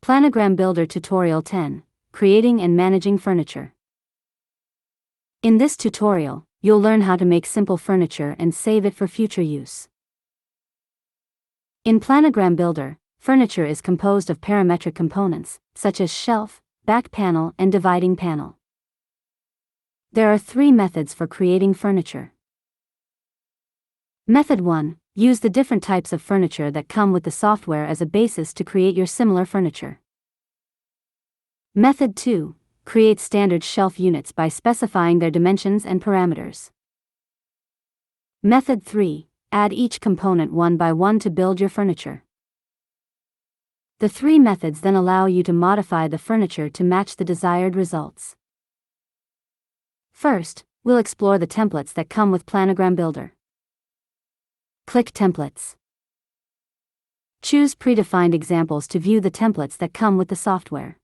Planogram Builder Tutorial 10, Creating and Managing Furniture. In this tutorial, you'll learn how to make simple furniture and save it for future use. In Planogram Builder, furniture is composed of parametric components, such as shelf, back panel, and dividing panel. There are 3 methods for creating furniture. Method 1. Use the different types of furniture that come with the software as a basis to create your similar furniture. Method 2. Create standard shelf units by specifying their dimensions and parameters. Method 3. Add each component one by one to build your furniture. The 3 methods then allow you to modify the furniture to match the desired results. First, we'll explore the templates that come with Planogram Builder. Click Templates. Choose predefined examples to view the templates that come with the software.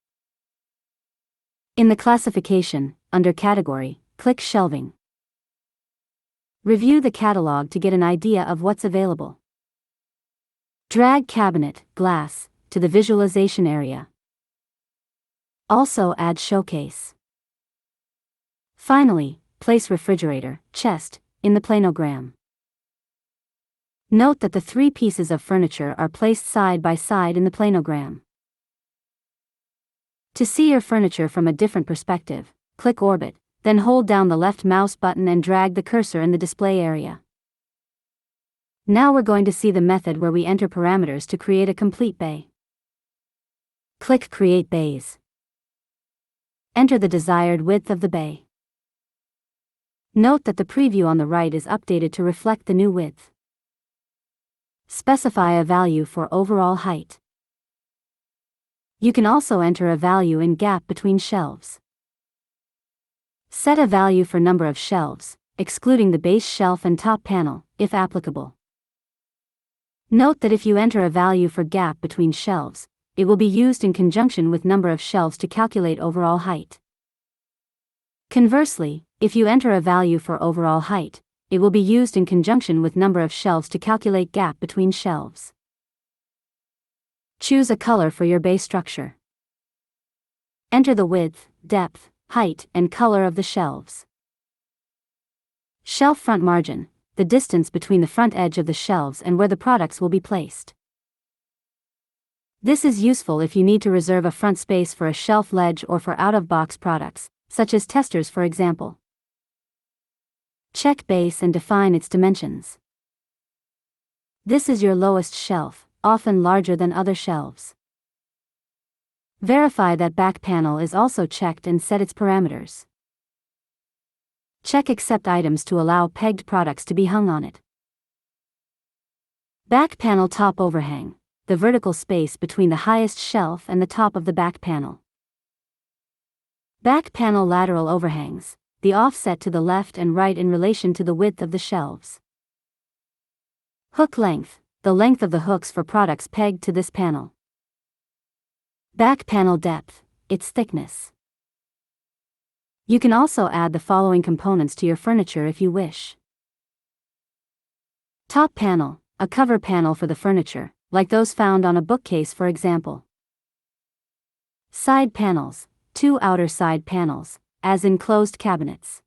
In the classification, under Category, click Shelving. Review the catalog to get an idea of what's available. Drag Cabinet, Glass, to the visualization area. Also add Showcase. Finally, place Refrigerator, Chest, in the planogram. Note that the 3 pieces of furniture are placed side by side in the planogram. To see your furniture from a different perspective, click Orbit, then hold down the left mouse button and drag the cursor in the display area. Now we're going to see the method where we enter parameters to create a complete bay. Click Create Bays. Enter the desired width of the bay. Note that the preview on the right is updated to reflect the new width. Specify a value for overall height. You can also enter a value in gap between shelves. Set a value for number of shelves, excluding the base shelf and top panel, if applicable. Note that if you enter a value for gap between shelves, it will be used in conjunction with number of shelves to calculate overall height. Conversely, if you enter a value for overall height, it will be used in conjunction with number of shelves to calculate gap between shelves. Choose a color for your bay structure. Enter the width, depth, height, and color of the shelves. Shelf front margin, the distance between the front edge of the shelves and where the products will be placed. This is useful if you need to reserve a front space for a shelf ledge or for out-of-box products, such as testers for example. Check base and define its dimensions. This is your lowest shelf, often larger than other shelves. Verify that back panel is also checked and set its parameters. Check Accept items to allow pegged products to be hung on it. Back panel top overhang, the vertical space between the highest shelf and the top of the back panel. Back panel lateral overhangs, the offset to the left and right in relation to the width of the shelves. Hook length, the length of the hooks for products pegged to this panel. Back panel depth, its thickness. You can also add the following components to your furniture if you wish. Top panel, a cover panel for the furniture, like those found on a bookcase for example. Side panels, 2 outer side panels, as in closed cabinets.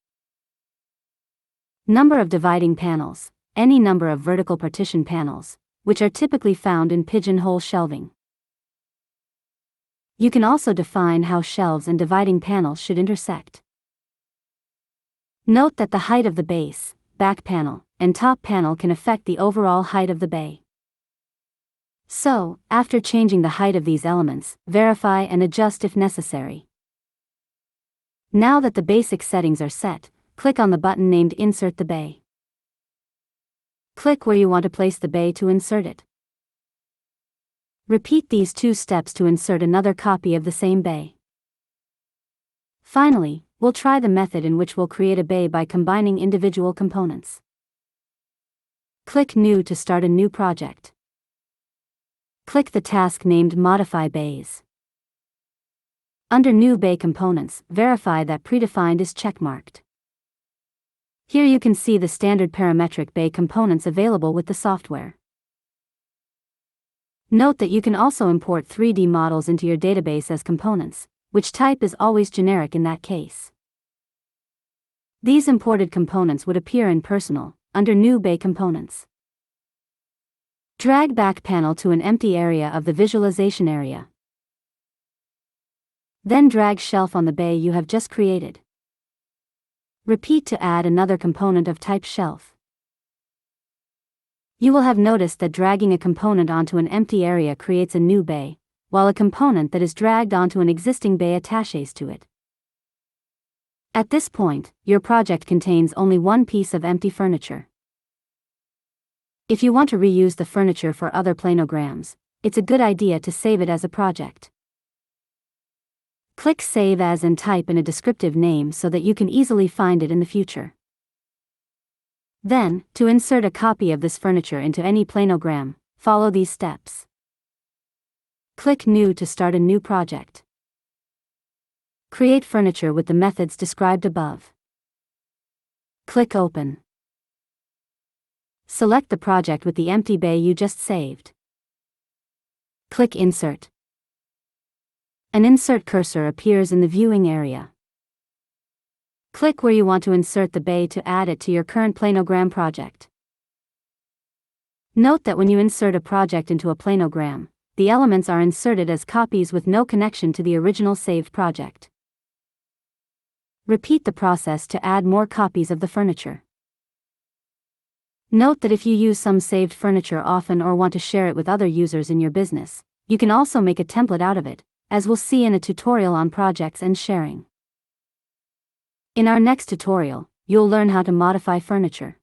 Number of dividing panels, any number of vertical partition panels, which are typically found in pigeonhole shelving. You can also define how shelves and dividing panels should intersect. Note that the height of the base, back panel, and top panel can affect the overall height of the bay. So, after changing the height of these elements, verify and adjust if necessary. Now that the basic settings are set, click on the button named Insert the Bay. Click where you want to place the bay to insert it. Repeat these 2 steps to insert another copy of the same bay. Finally, we'll try the method in which we'll create a bay by combining individual components. Click New to start a new project. Click the task named Modify Bays. Under New Bay Components, verify that Predefined is checkmarked. Here you can see the standard parametric bay components available with the software. Note that you can also import 3D models into your database as components, which type is always generic in that case. These imported components would appear in Personal, under New Bay Components. Drag back panel to an empty area of the visualization area. Then drag shelf on the bay you have just created. Repeat to add another component of type shelf. You will have noticed that dragging a component onto an empty area creates a new bay, while a component that is dragged onto an existing bay attaches to it. At this point, your project contains only one piece of empty furniture. If you want to reuse the furniture for other planograms, it's a good idea to save it as a project. Click Save As and type in a descriptive name so that you can easily find it in the future. Then, to insert a copy of this furniture into any planogram, follow these steps. Click New to start a new project. Create furniture with the methods described above. Click Open. Select the project with the empty bay you just saved. Click Insert. An insert cursor appears in the viewing area. Click where you want to insert the bay to add it to your current planogram project. Note that when you insert a project into a planogram, the elements are inserted as copies with no connection to the original saved project. Repeat the process to add more copies of the furniture. Note that if you use some saved furniture often or want to share it with other users in your business, you can also make a template out of it, as we'll see in a tutorial on projects and sharing. In our next tutorial, you'll learn how to modify furniture.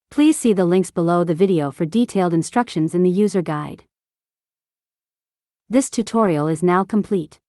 Please see the links below the video for detailed instructions in the user guide. This tutorial is now complete.